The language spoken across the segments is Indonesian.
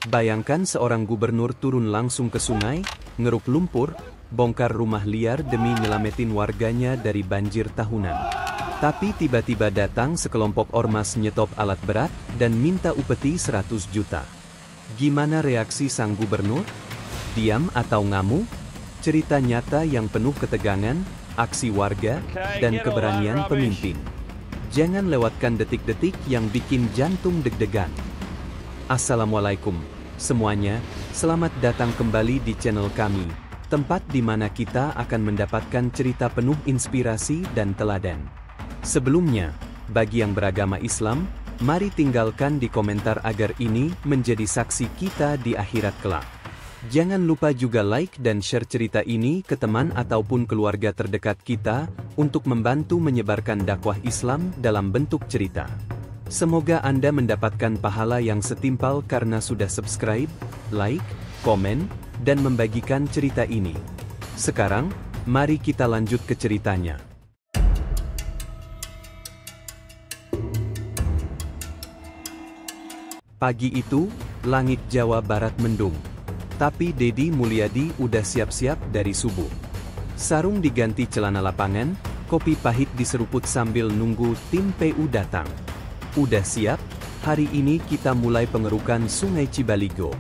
Bayangkan seorang gubernur turun langsung ke sungai, ngeruk lumpur, bongkar rumah liar demi nyelamatin warganya dari banjir tahunan. Tapi tiba-tiba datang sekelompok ormas nyetop alat berat dan minta upeti 100 juta. Gimana reaksi sang gubernur? Diam atau ngamuk? Cerita nyata yang penuh ketegangan, aksi warga, dan keberanian pemimpin. Jangan lewatkan detik-detik yang bikin jantung deg-degan. Assalamualaikum semuanya, selamat datang kembali di channel kami, tempat di mana kita akan mendapatkan cerita penuh inspirasi dan teladan. Sebelumnya, bagi yang beragama Islam, mari tinggalkan di komentar agar ini menjadi saksi kita di akhirat kelak. Jangan lupa juga like dan share cerita ini ke teman ataupun keluarga terdekat kita, untuk membantu menyebarkan dakwah Islam dalam bentuk cerita. Semoga Anda mendapatkan pahala yang setimpal karena sudah subscribe, like, komen, dan membagikan cerita ini. Sekarang, mari kita lanjut ke ceritanya. Pagi itu, langit Jawa Barat mendung. Tapi Dedi Mulyadi udah siap-siap dari subuh. Sarung diganti celana lapangan, kopi pahit diseruput sambil nunggu tim PU datang. Udah siap? Hari ini kita mulai pengerukan Sungai Cibaligo.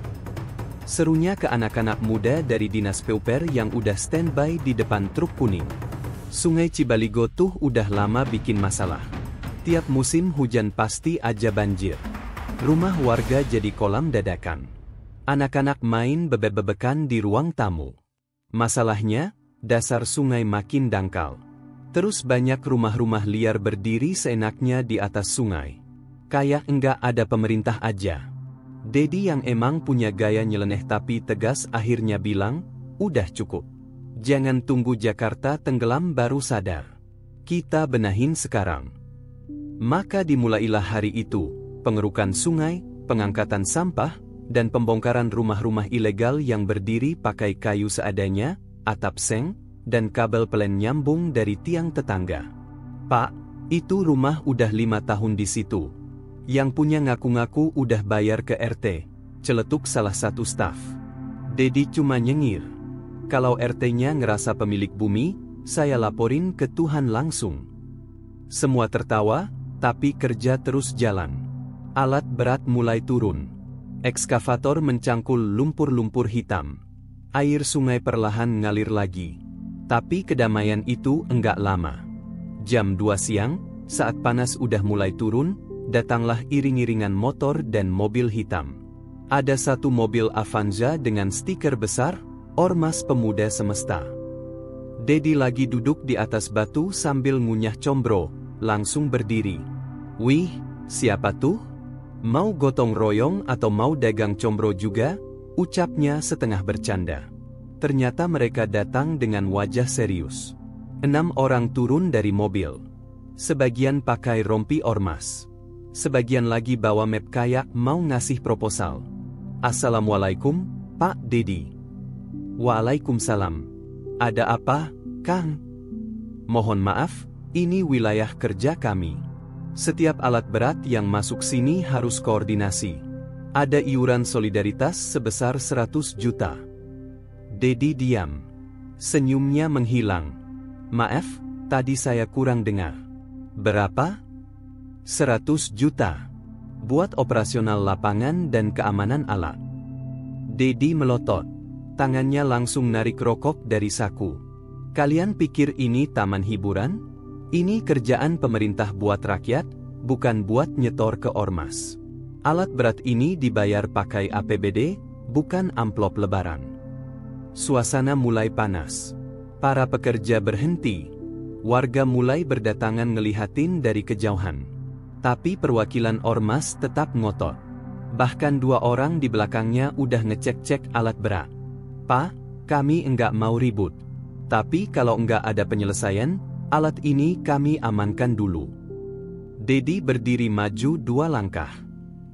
Serunya ke anak-anak muda dari Dinas PUPR yang udah standby di depan truk kuning. Sungai Cibaligo tuh udah lama bikin masalah. Tiap musim hujan pasti aja banjir. Rumah warga jadi kolam dadakan. Anak-anak main bebek-bebekan di ruang tamu. Masalahnya, dasar sungai makin dangkal. Terus banyak rumah-rumah liar berdiri seenaknya di atas sungai. Kayak enggak ada pemerintah aja. Dedi yang emang punya gaya nyeleneh tapi tegas akhirnya bilang, udah cukup. Jangan tunggu Jakarta tenggelam baru sadar. Kita benahin sekarang. Maka dimulailah hari itu, pengerukan sungai, pengangkatan sampah, dan pembongkaran rumah-rumah ilegal yang berdiri pakai kayu seadanya, atap seng, dan kabel pelen nyambung dari tiang tetangga. Pak, itu rumah udah 5 tahun di situ. Yang punya ngaku-ngaku udah bayar ke RT, celetuk salah satu staf. Dedi cuma nyengir. Kalau RT-nya ngerasa pemilik bumi, saya laporin ke Tuhan langsung. Semua tertawa, tapi kerja terus jalan. Alat berat mulai turun. Ekskavator mencangkul lumpur-lumpur hitam. Air sungai perlahan ngalir lagi. Tapi kedamaian itu enggak lama. Jam 2 siang, saat panas udah mulai turun, datanglah iring-iringan motor dan mobil hitam. Ada satu mobil Avanza dengan stiker besar, Ormas Pemuda Semesta. Dedi lagi duduk di atas batu sambil ngunyah combro, langsung berdiri. Wih, siapa tuh? Mau gotong royong atau mau dagang combro juga? Ucapnya setengah bercanda. Ternyata mereka datang dengan wajah serius. 6 orang turun dari mobil. Sebagian pakai rompi ormas. Sebagian lagi bawa map kayak mau ngasih proposal. Assalamualaikum, Pak Dedi. Waalaikumsalam. Ada apa, Kang? Mohon maaf, ini wilayah kerja kami. Setiap alat berat yang masuk sini harus koordinasi. Ada iuran solidaritas sebesar 100 juta. Dedi diam. Senyumnya menghilang. Maaf, tadi saya kurang dengar. Berapa? 100 juta. Buat operasional lapangan dan keamanan alat. Dedi melotot. Tangannya langsung narik rokok dari saku. Kalian pikir ini taman hiburan? Ini kerjaan pemerintah buat rakyat, bukan buat nyetor ke ormas. Alat berat ini dibayar pakai APBD, bukan amplop lebaran. Suasana mulai panas. Para pekerja berhenti. Warga mulai berdatangan ngelihatin dari kejauhan. Tapi perwakilan ormas tetap ngotot. Bahkan 2 orang di belakangnya udah ngecek-cek alat berat. Pak, kami enggak mau ribut. Tapi kalau enggak ada penyelesaian, alat ini kami amankan dulu. Dedi berdiri maju 2 langkah.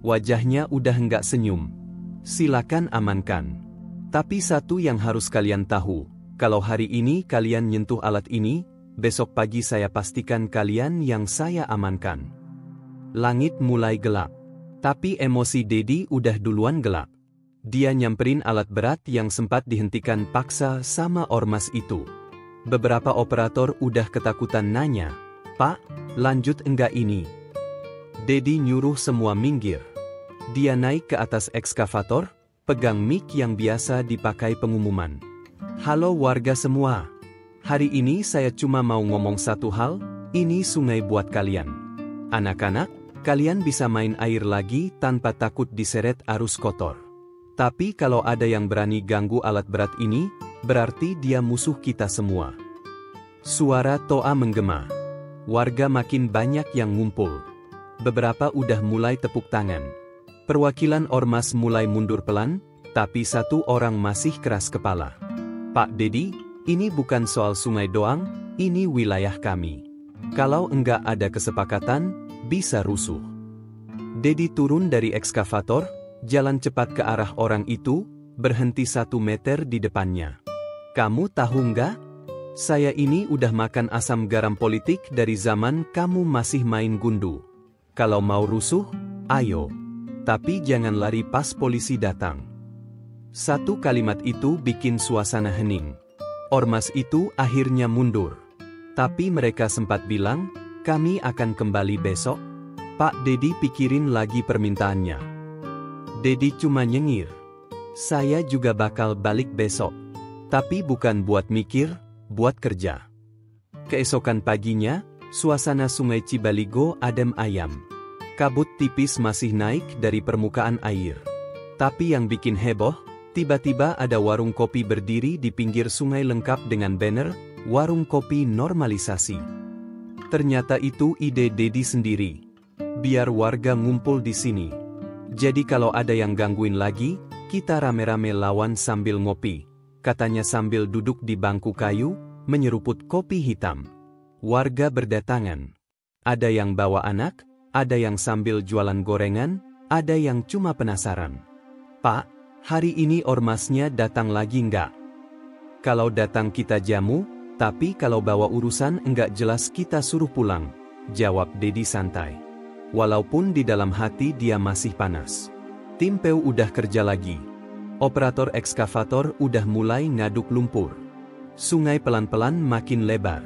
Wajahnya udah enggak senyum. Silakan amankan. Tapi satu yang harus kalian tahu, kalau hari ini kalian nyentuh alat ini, besok pagi saya pastikan kalian yang saya amankan. Langit mulai gelap. Tapi emosi Dedi udah duluan gelap. Dia nyamperin alat berat yang sempat dihentikan paksa sama ormas itu. Beberapa operator udah ketakutan nanya, "Pak, lanjut enggak ini?" Dedi nyuruh semua minggir. Dia naik ke atas ekskavator, pegang mic yang biasa dipakai pengumuman. "Halo warga semua. Hari ini saya cuma mau ngomong satu hal, ini sungai buat kalian. Anak-anak, kalian bisa main air lagi tanpa takut diseret arus kotor. Tapi kalau ada yang berani ganggu alat berat ini, berarti dia musuh kita semua." Suara Toa menggema. Warga makin banyak yang ngumpul. Beberapa udah mulai tepuk tangan. Perwakilan ormas mulai mundur pelan, tapi satu orang masih keras kepala. "Pak Dedi, ini bukan soal sungai doang, ini wilayah kami. Kalau enggak ada kesepakatan, bisa rusuh." Dedi turun dari ekskavator, jalan cepat ke arah orang itu, berhenti 1 meter di depannya. "Kamu tahu nggak? Saya ini udah makan asam garam politik dari zaman kamu masih main gundu. Kalau mau rusuh, ayo. Tapi jangan lari pas polisi datang." Satu kalimat itu bikin suasana hening. Ormas itu akhirnya mundur. Tapi mereka sempat bilang, "Kami akan kembali besok." Pak Dedi pikirin lagi permintaannya. Dedi cuma nyengir, "Saya juga bakal balik besok. Tapi bukan buat mikir, buat kerja." Keesokan paginya, suasana sungai Cibaligo adem ayam. Kabut tipis masih naik dari permukaan air. Tapi yang bikin heboh, tiba-tiba ada warung kopi berdiri di pinggir sungai lengkap dengan banner, "Warung Kopi Normalisasi." Ternyata itu ide Dedi sendiri. Biar warga ngumpul di sini. Jadi kalau ada yang gangguin lagi, kita rame-rame lawan sambil ngopi, katanya sambil duduk di bangku kayu, menyeruput kopi hitam. Warga berdatangan. Ada yang bawa anak, ada yang sambil jualan gorengan, ada yang cuma penasaran. "Pak, hari ini ormasnya datang lagi enggak?" "Kalau datang kita jamu, tapi kalau bawa urusan enggak jelas kita suruh pulang," jawab Dedi santai. Walaupun di dalam hati dia masih panas. Tim PU udah kerja lagi. Operator ekskavator udah mulai ngaduk lumpur. Sungai pelan-pelan makin lebar.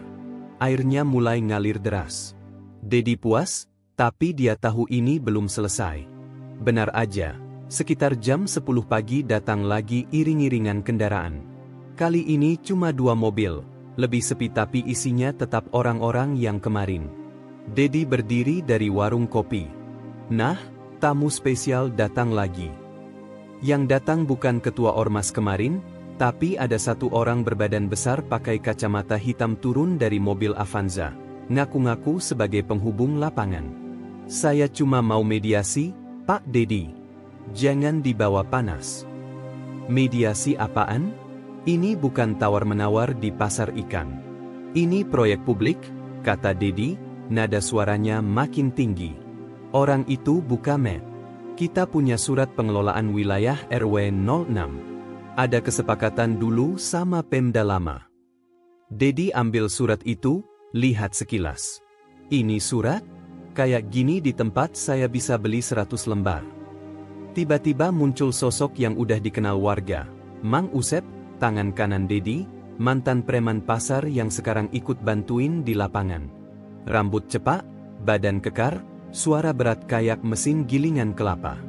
Airnya mulai ngalir deras. Dedi puas, tapi dia tahu ini belum selesai. Benar aja, sekitar jam 10 pagi datang lagi iring-iringan kendaraan. Kali ini cuma 2 mobil, lebih sepi tapi isinya tetap orang-orang yang kemarin. Dedi berdiri dari warung kopi. "Nah, tamu spesial datang lagi." Yang datang bukan ketua ormas kemarin, tapi ada satu orang berbadan besar pakai kacamata hitam turun dari mobil Avanza, ngaku-ngaku sebagai penghubung lapangan. "Saya cuma mau mediasi, Pak Dedi. Jangan dibawa panas." "Mediasi apaan? Ini bukan tawar-menawar di pasar ikan. Ini proyek publik," kata Dedi. Nada suaranya makin tinggi. "Orang itu buka map. Kita punya surat pengelolaan wilayah RW 06. Ada kesepakatan dulu sama Pemda lama." Dedi ambil surat itu, lihat sekilas. "Ini surat? Kayak gini di tempat saya bisa beli 100 lembar. Tiba-tiba muncul sosok yang udah dikenal warga. Mang Usep, tangan kanan Dedi, mantan preman pasar yang sekarang ikut bantuin di lapangan. Rambut cepak, badan kekar, suara berat kayak mesin gilingan kelapa.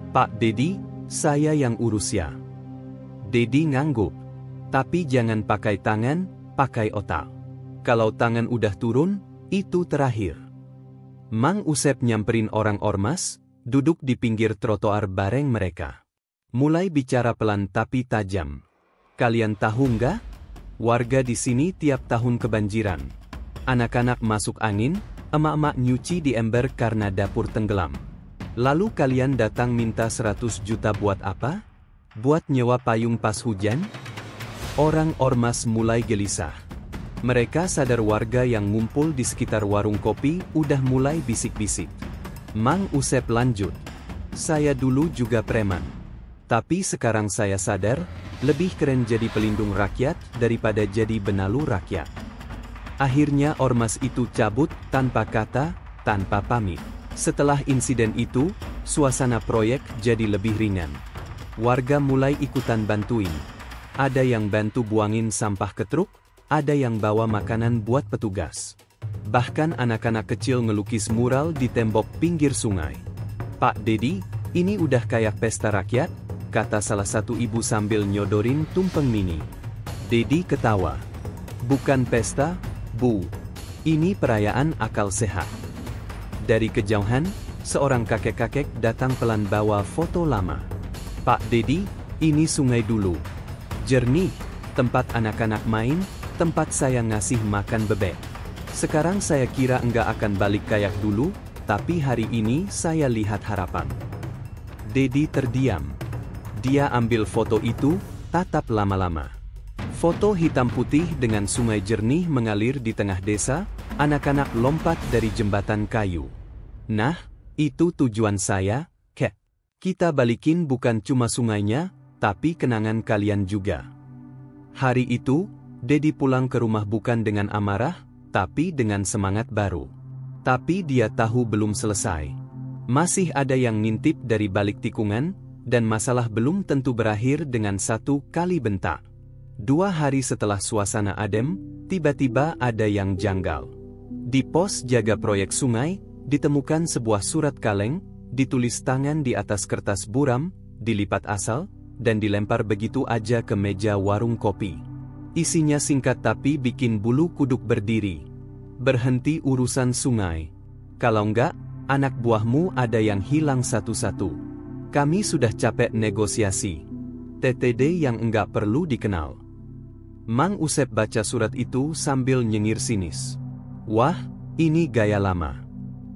"Pak Dedi, saya yang urus ya." Dedi ngangguk. "Tapi jangan pakai tangan, pakai otak. Kalau tangan udah turun, itu terakhir." Mang Usep nyamperin orang ormas, duduk di pinggir trotoar bareng mereka. Mulai bicara pelan tapi tajam. "Kalian tahu nggak? Warga di sini tiap tahun kebanjiran. Anak-anak masuk angin, emak-emak nyuci di ember karena dapur tenggelam. Lalu kalian datang minta 100 juta buat apa? Buat nyewa payung pas hujan?" Orang ormas mulai gelisah. Mereka sadar warga yang ngumpul di sekitar warung kopi udah mulai bisik-bisik. Mang Usep lanjut, "Saya dulu juga preman. Tapi sekarang saya sadar, lebih keren jadi pelindung rakyat daripada jadi benalu rakyat." Akhirnya ormas itu cabut tanpa kata, tanpa pamit. Setelah insiden itu, suasana proyek jadi lebih ringan. Warga mulai ikutan bantuin. Ada yang bantu buangin sampah ke truk, ada yang bawa makanan buat petugas. Bahkan anak-anak kecil ngelukis mural di tembok pinggir sungai. "Pak Dedi, ini udah kayak pesta rakyat," kata salah satu ibu sambil nyodorin tumpeng mini. Dedi ketawa. "Bukan pesta, Bu. Ini perayaan akal sehat." Dari kejauhan, seorang kakek-kakek datang pelan bawa foto lama. "Pak Dedi, ini sungai dulu. Jernih, tempat anak-anak main, tempat saya ngasih makan bebek. Sekarang saya kira enggak akan balik kayak dulu, tapi hari ini saya lihat harapan." Dedi terdiam. Dia ambil foto itu, tatap lama-lama. Foto hitam putih dengan sungai jernih mengalir di tengah desa, anak-anak lompat dari jembatan kayu. "Nah, itu tujuan saya, Kek. Kita balikin bukan cuma sungainya, tapi kenangan kalian juga." Hari itu, Dedi pulang ke rumah bukan dengan amarah, tapi dengan semangat baru. Tapi dia tahu belum selesai. Masih ada yang ngintip dari balik tikungan, dan masalah belum tentu berakhir dengan satu kali bentak. 2 hari setelah suasana adem, tiba-tiba ada yang janggal. Di pos jaga proyek sungai, ditemukan sebuah surat kaleng, ditulis tangan di atas kertas buram, dilipat asal, dan dilempar begitu aja ke meja warung kopi. Isinya singkat tapi bikin bulu kuduk berdiri. "Berhenti urusan sungai. Kalau enggak, anak buahmu ada yang hilang satu-satu. Kami sudah capek negosiasi. TTD yang enggak perlu dikenal." Mang Usep baca surat itu sambil nyengir sinis. "Wah, ini gaya lama.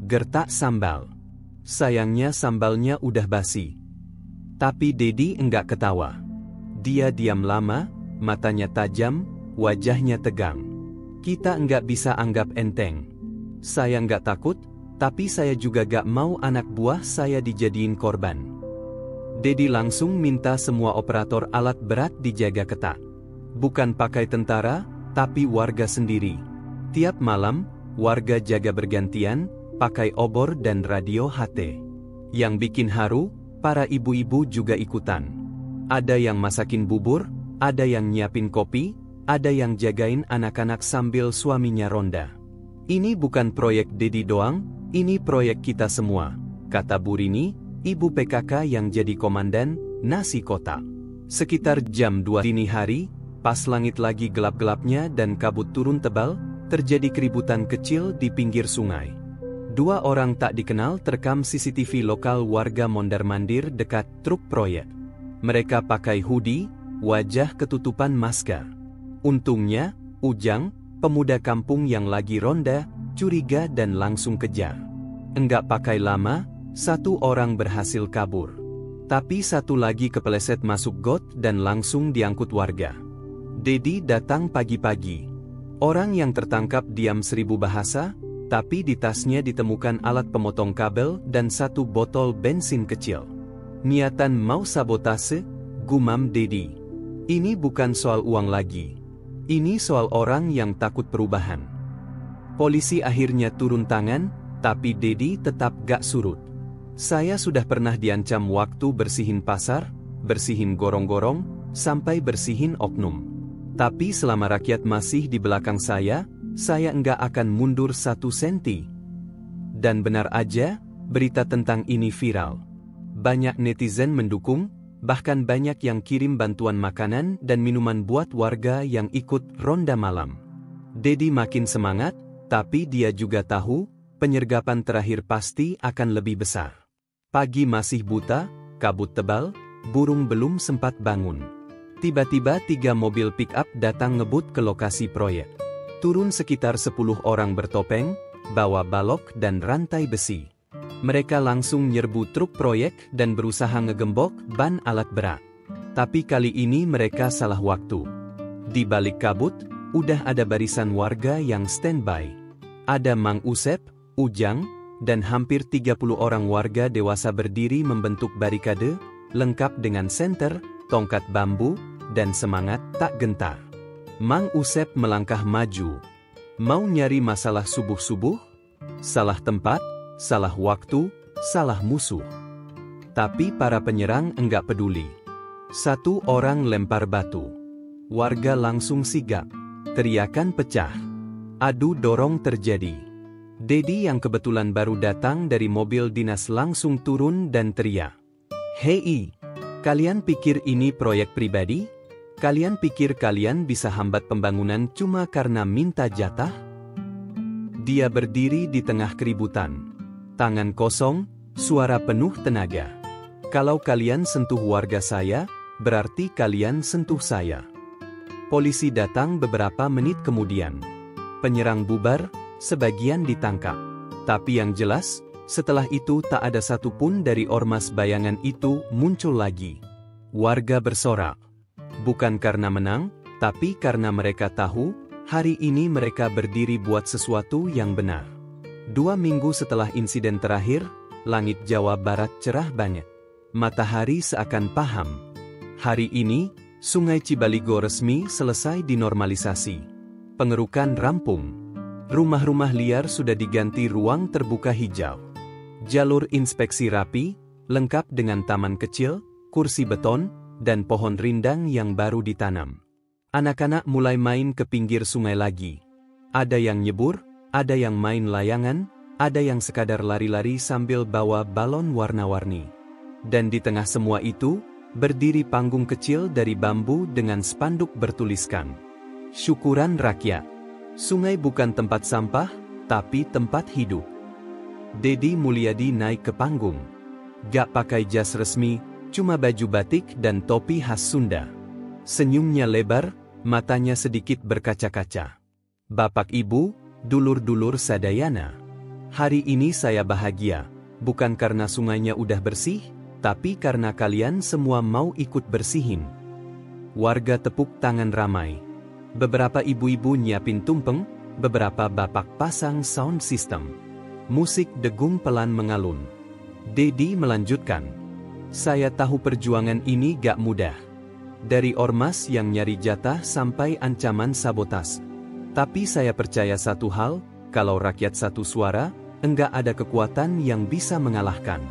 Gertak sambal. Sayangnya sambalnya udah basi." Tapi Dedi enggak ketawa. Dia diam lama, matanya tajam, wajahnya tegang. "Kita enggak bisa anggap enteng. Saya enggak takut, tapi saya juga gak mau anak buah saya dijadiin korban." Dedi langsung minta semua operator alat berat dijaga ketat. Bukan pakai tentara, tapi warga sendiri. Tiap malam, warga jaga bergantian, pakai obor dan radio HT. Yang bikin haru, para ibu-ibu juga ikutan. Ada yang masakin bubur, ada yang nyiapin kopi, ada yang jagain anak-anak sambil suaminya ronda. "Ini bukan proyek Dedi doang, ini proyek kita semua," kata Bu Rini, ibu PKK yang jadi komandan nasi kotak. Sekitar jam 2 dini hari, pas langit lagi gelap-gelapnya dan kabut turun tebal, terjadi keributan kecil di pinggir sungai. 2 orang tak dikenal terekam CCTV lokal warga mondar-mandir dekat truk proyek. Mereka pakai hoodie, wajah ketutupan masker. Untungnya, Ujang, pemuda kampung yang lagi ronda, curiga dan langsung kejar. Enggak pakai lama, 1 orang berhasil kabur. Tapi 1 lagi kepeleset masuk got dan langsung diangkut warga. Dedi datang pagi-pagi. Orang yang tertangkap diam 1000 bahasa, tapi di tasnya ditemukan alat pemotong kabel dan 1 botol bensin kecil. "Niatan mau sabotase," gumam Dedi. "Ini bukan soal uang lagi. Ini soal orang yang takut perubahan." Polisi akhirnya turun tangan, tapi Dedi tetap gak surut. "Saya sudah pernah diancam waktu bersihin pasar, bersihin gorong-gorong, sampai bersihin oknum. Tapi selama rakyat masih di belakang saya enggak akan mundur 1 senti." Dan benar aja, berita tentang ini viral. Banyak netizen mendukung, bahkan banyak yang kirim bantuan makanan dan minuman buat warga yang ikut ronda malam. Dedi makin semangat, tapi dia juga tahu, penyergapan terakhir pasti akan lebih besar. Pagi masih buta, kabut tebal, burung belum sempat bangun. Tiba-tiba 3 mobil pick-up datang ngebut ke lokasi proyek. Turun sekitar 10 orang bertopeng, bawa balok dan rantai besi. Mereka langsung nyerbu truk proyek dan berusaha ngegembok ban alat berat. Tapi kali ini mereka salah waktu. Di balik kabut, udah ada barisan warga yang standby. Ada Mang Usep, Ujang, dan hampir 30 orang warga dewasa berdiri membentuk barikade, lengkap dengan senter, tongkat bambu, dan semangat tak gentar. Mang Usep melangkah maju. Mau nyari masalah subuh-subuh? Salah tempat, salah waktu, salah musuh. Tapi para penyerang enggak peduli. Satu orang lempar batu. Warga langsung sigap. Teriakan pecah. Adu dorong terjadi. Dedi yang kebetulan baru datang dari mobil dinas langsung turun dan teriak. "Hei, kalian pikir ini proyek pribadi? Kalian pikir kalian bisa hambat pembangunan cuma karena minta jatah?" Dia berdiri di tengah keributan. Tangan kosong, suara penuh tenaga. "Kalau kalian sentuh warga saya, berarti kalian sentuh saya." Polisi datang beberapa menit kemudian. Penyerang bubar, sebagian ditangkap. Tapi yang jelas, setelah itu tak ada satupun dari ormas bayangan itu muncul lagi. Warga bersorak. Bukan karena menang, tapi karena mereka tahu, hari ini mereka berdiri buat sesuatu yang benar. 2 minggu setelah insiden terakhir, langit Jawa Barat cerah banget. Matahari seakan paham. Hari ini, Sungai Cibaligo resmi selesai dinormalisasi. Pengerukan rampung. Rumah-rumah liar sudah diganti ruang terbuka hijau. Jalur inspeksi rapi, lengkap dengan taman kecil, kursi beton, dan pohon rindang yang baru ditanam. Anak-anak mulai main ke pinggir sungai lagi. Ada yang nyebur, ada yang main layangan, ada yang sekadar lari-lari sambil bawa balon warna-warni. Dan di tengah semua itu, berdiri panggung kecil dari bambu dengan spanduk bertuliskan, "Syukuran rakyat. Sungai bukan tempat sampah, tapi tempat hidup." Dedi Mulyadi naik ke panggung. Gak pakai jas resmi, cuma baju batik dan topi khas Sunda. Senyumnya lebar, matanya sedikit berkaca-kaca. "Bapak Ibu, dulur-dulur sadayana. Hari ini saya bahagia, bukan karena sungainya udah bersih, tapi karena kalian semua mau ikut bersihin." Warga tepuk tangan ramai. Beberapa ibu-ibu nyiapin tumpeng, beberapa bapak pasang sound system. Musik degung pelan mengalun. Dedi melanjutkan, "Saya tahu perjuangan ini gak mudah. Dari ormas yang nyari jatah sampai ancaman sabotas. Tapi saya percaya satu hal, kalau rakyat satu suara, enggak ada kekuatan yang bisa mengalahkan."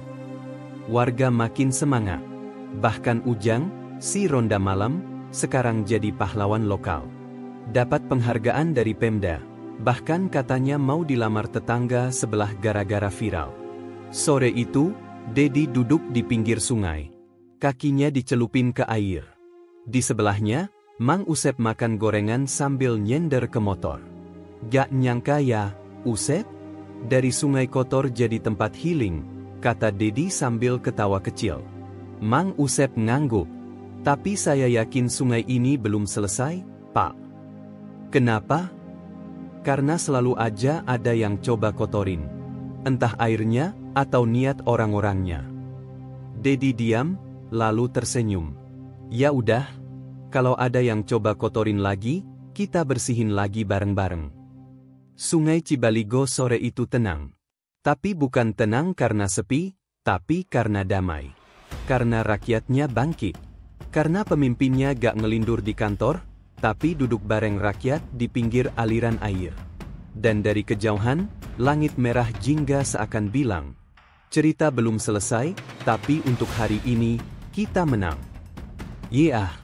Warga makin semangat. Bahkan Ujang, si ronda malam, sekarang jadi pahlawan lokal. Dapat penghargaan dari Pemda. Bahkan katanya mau dilamar tetangga sebelah gara-gara viral. Sore itu, Dedi duduk di pinggir sungai. Kakinya dicelupin ke air. Di sebelahnya, Mang Usep makan gorengan sambil nyender ke motor. "Gak nyangka ya, Usep? Dari sungai kotor jadi tempat healing," kata Dedi sambil ketawa kecil. Mang Usep ngangguk. "Tapi saya yakin sungai ini belum selesai, Pak." "Kenapa?" "Karena selalu aja ada yang coba kotorin. Entah airnya, atau niat orang-orangnya." Dedi diam, lalu tersenyum. "Ya udah. Kalau ada yang coba kotorin lagi, kita bersihin lagi bareng-bareng." Sungai Cibaligo sore itu tenang. Tapi bukan tenang karena sepi, tapi karena damai. Karena rakyatnya bangkit. Karena pemimpinnya gak ngelindur di kantor, tapi duduk bareng rakyat di pinggir aliran air. Dan dari kejauhan, langit merah jingga seakan bilang, "Cerita belum selesai, tapi untuk hari ini, kita menang." Yeah.